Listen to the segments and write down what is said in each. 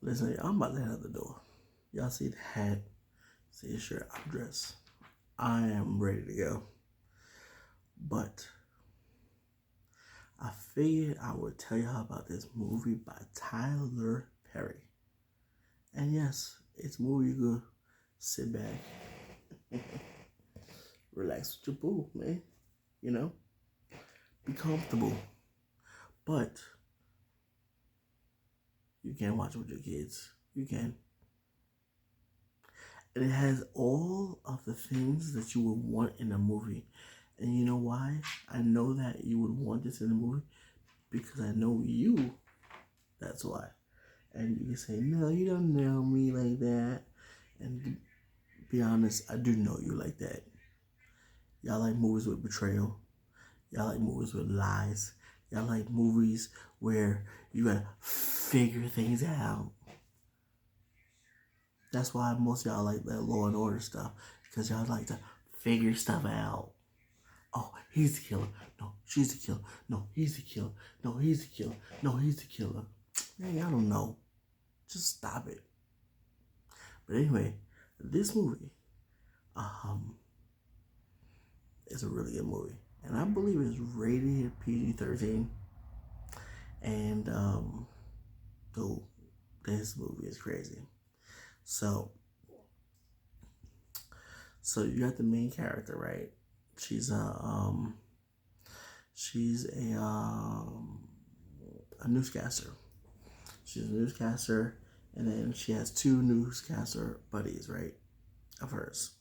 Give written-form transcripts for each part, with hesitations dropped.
Listen, I'm about to head out the door. Y'all see the hat, see the shirt, I'm dressed. I am ready to go. But I figured I would tell y'all about this movie by Tyler Perry. And yes, it's a movie you could sit back, relax with your boo, man. You know? Be comfortable. But you can watch it with your kids. You can. And it has all of the things that you would want in a movie. And you know why? I know that you would want this in a movie because I know you. That's why. And you can say, no, you don't know me like that. And to be honest, I do know you like that. Y'all like movies with betrayal. Y'all like movies with lies. Y'all like movies where you gotta figure things out. That's why most of y'all like that Law and Order stuff. Because y'all like to figure stuff out. Oh, he's the killer. No, she's the killer. No, he's the killer. No, he's the killer. No, he's the killer. Man, I don't know. Just stop it. But anyway, this movie is a really good movie. And I believe it's rated PG-13. And though this movie is crazy. So you got the main character, right? She's a newscaster. She's a newscaster, and then she has two newscaster buddies, right, of hers.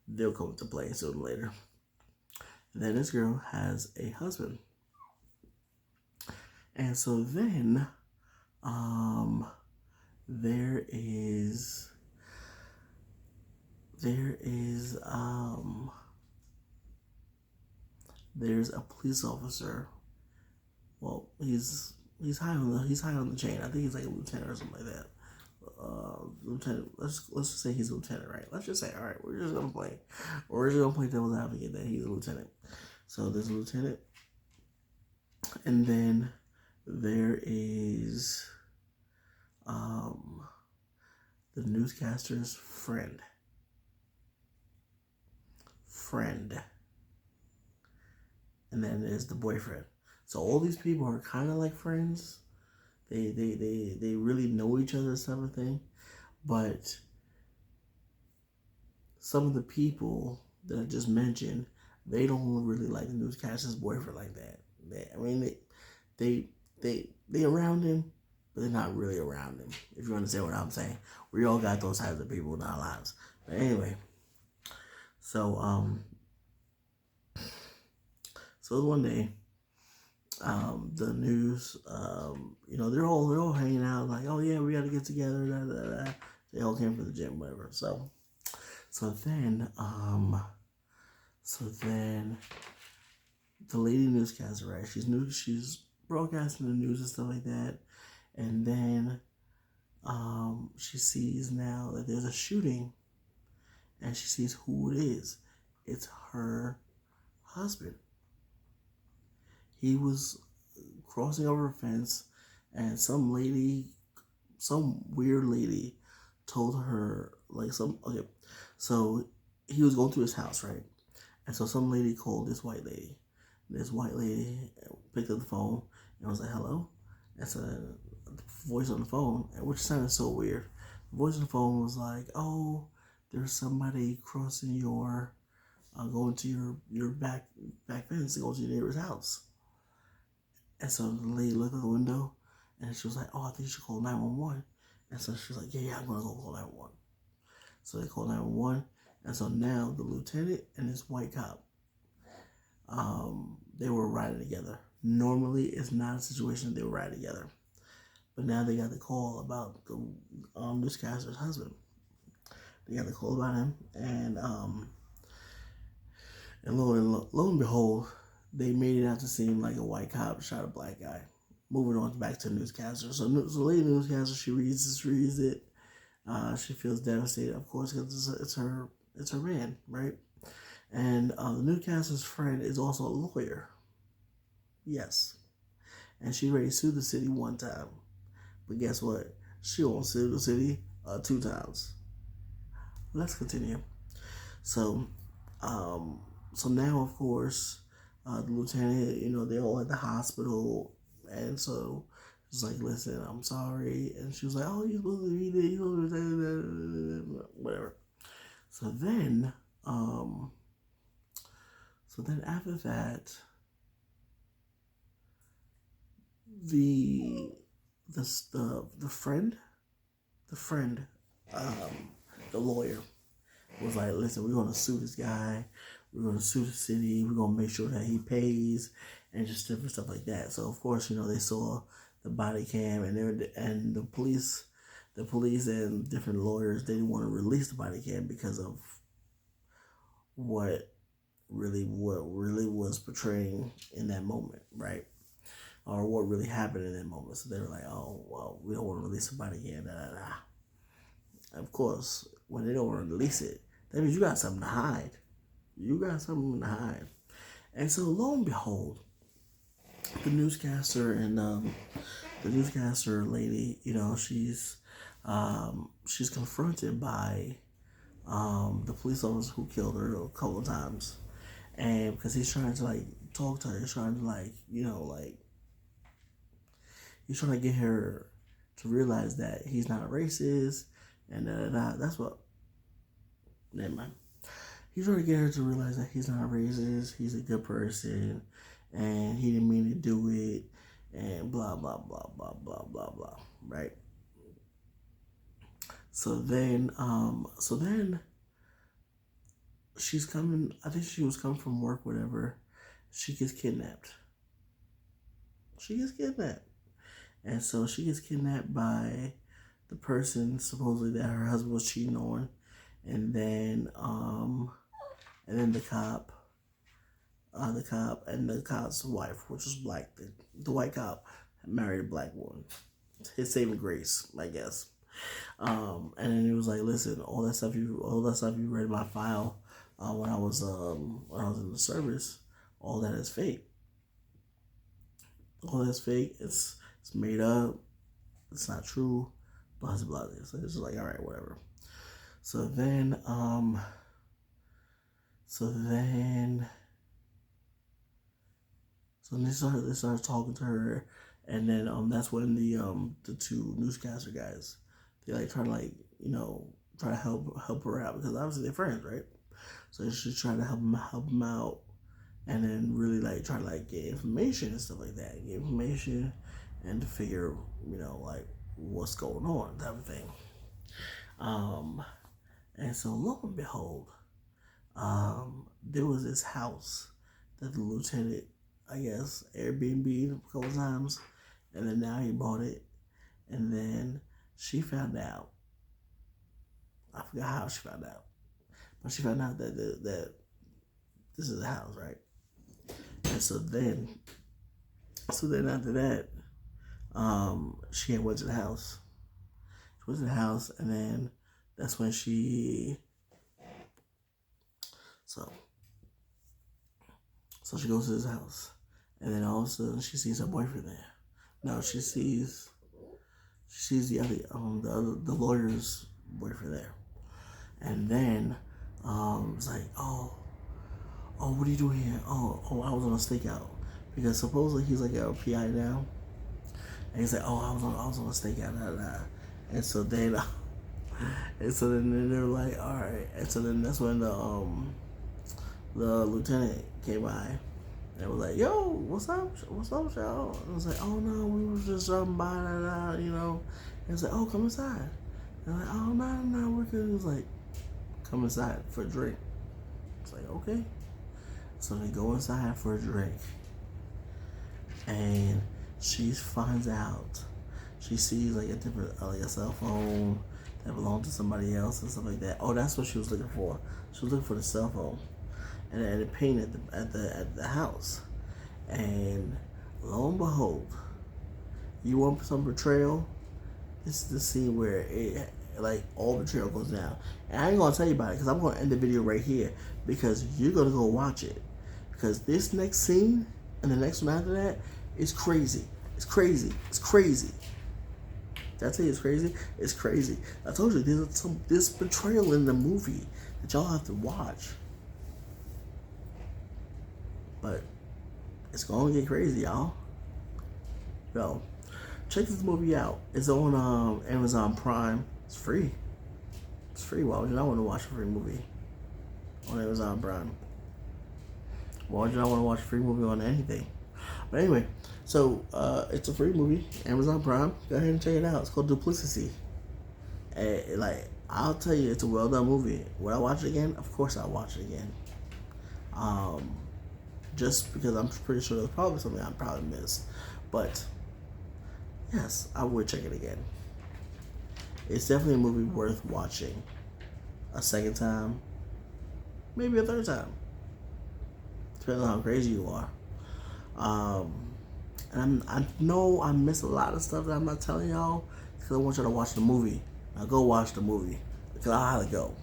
They'll come into play sooner or later. And then this girl has a husband, and so then there's a police officer. Well, he's high on the chain. I think he's like a lieutenant or something like that. Lieutenant. Let's just say he's a lieutenant, right? Let's just say, all right, we're just gonna play devil's advocate that he's a lieutenant. So there's a lieutenant, and then there is the newscaster's friend, and then there's the boyfriend. So all these people are kind of like friends. They really know each other, type of thing. But some of the people that I just mentioned, they don't really like the newscaster's boyfriend like that. They around him, but they're not really around him. If you understand what I'm saying, we all got those types of people in our lives. But anyway, so one day, the news, they're all hanging out like, oh yeah, we got to get together. Da, da, da. They all came from the gym, whatever. So then the lady newscaster, right? She's broadcasting the news and stuff like that, and then she sees now that there's a shooting, and she sees who it is. It's her husband. He was crossing over a fence, and some weird lady told her, so he was going through his house, right? And so some lady called this white lady. This white lady picked up the phone and was like, hello? And so the voice on the phone, which sounded so weird. The voice on the phone was like, oh, there's somebody crossing going to your back fence to go to your neighbor's house. And so the lady looked at the window, and she was like, oh, I think you should call 911. And so she was like, yeah, I'm going to go call 911. So they called 911, and so now the lieutenant and this white cop, they were riding together. Normally, it's not a situation they were riding together. But now they got the call about the newscaster's husband. They got the call about him, and lo and behold, they made it out to seem like a white cop shot a black guy. Moving on back to the newscaster. So the lady newscaster, she reads it. She feels devastated, of course, because it's her man, right? And the newscaster's friend is also a lawyer. Yes. And she already sued the city one time. But guess what? She won't sue the city 2 times. Let's continue. So, so now of course, the lieutenant, they're all at the hospital, and so it's like, listen, I'm sorry, and she was like, oh, you're supposed to be there, you're supposed to be there, whatever. So then, after that, the friend, the lawyer was like, listen, we're gonna sue this guy, we're gonna sue the city, we're gonna make sure that he pays, and just different stuff like that. So of course, they saw the body cam, and the police and different lawyers, they didn't want to release the body cam because of what really was portraying in that moment, right? Or what really happened in that moment. So they were like, oh, well, we don't want to release the body cam, da da da. Of course, when they don't want to release it, that means you got something to hide. You got something to hide. And so lo and behold, the newscaster and the newscaster lady, she's confronted by the police officer who killed her a couple of times, and because he's trying to like talk to her, he's trying to he's trying to get her to realize that he's not racist, and that's what. Never mind. He's trying to get her to realize that he's not racist. He's a good person, and he didn't mean to do it, and blah blah blah blah blah blah blah. Right. So then she's coming. I think she was coming from work, whatever. She gets kidnapped. And so she gets kidnapped by the person supposedly that her husband was cheating on, and then the cop and the cop's wife, which was black. The white cop married a black woman. His saving grace, I guess. And then it was like, listen, all that stuff you read in my file when I was in the service, all that is fake. All that's fake. It's made up. It's not true. Blah blah blah. So it's just like, all right, whatever. So then they started talking to her, and then that's when the two newscaster guys, they like try to help her out, because obviously they're friends, right? So they should try to help them out, and then really like try to like get information and stuff like that, and to figure what's going on, type of thing. And so lo and behold, there was this house that the lieutenant, I guess, Airbnb a couple times, and then now he bought it, and then she found out. I forgot how she found out, but she found out that this is the house, right? And so then after that, she had went to the house. She went to the house, and then that's when she. So she goes to his house, and then all of a sudden she sees her boyfriend there. No, she sees the other lawyer's boyfriend there, and then it's like, oh, what are you doing here? Oh, I was on a stakeout, because supposedly he's like a PI now, and he's like, oh, I was on a stakeout, and so then they're like, all right, and so then that's when the lieutenant came by and was like, yo, what's up, y'all? And I was like, oh no, we were just dropping by, And it's like, oh, come inside. And I'm like, oh no, we're good. It was like, come inside for a drink. It's like, okay. So they go inside for a drink, and she finds out, she sees like a different, like a cell phone that belonged to somebody else and stuff like that. Oh, that's what she was looking for. She was looking for the cell phone, and it painted at the house. And lo and behold, you want some betrayal? This is the scene where it like all betrayal goes down. And I ain't gonna tell you about it, because I'm gonna end the video right here, because you're gonna go watch it, because this next scene and the next one after that is crazy. It's crazy. Did I tell you it's crazy? It's crazy. I told you there's this betrayal in the movie that y'all have to watch. But it's gonna get crazy, y'all. Yo, check this movie out. It's on Amazon Prime. It's free. It's free. Why would you not want to watch a free movie on Amazon Prime? Why would you not want to watch a free movie on anything? But anyway, so it's a free movie, Amazon Prime. Go ahead and check it out. It's called Duplicity. And, like, I'll tell you, it's a well done movie. Would I watch it again? Of course I'll watch it again. Just because I'm pretty sure there's probably something I probably missed. But yes, I would check it again. It's definitely a movie worth watching a second time, maybe a third time, depending on how crazy you are. And I know I miss a lot of stuff that I'm not telling y'all because I want y'all to watch the movie. Now go watch the movie because I gotta go.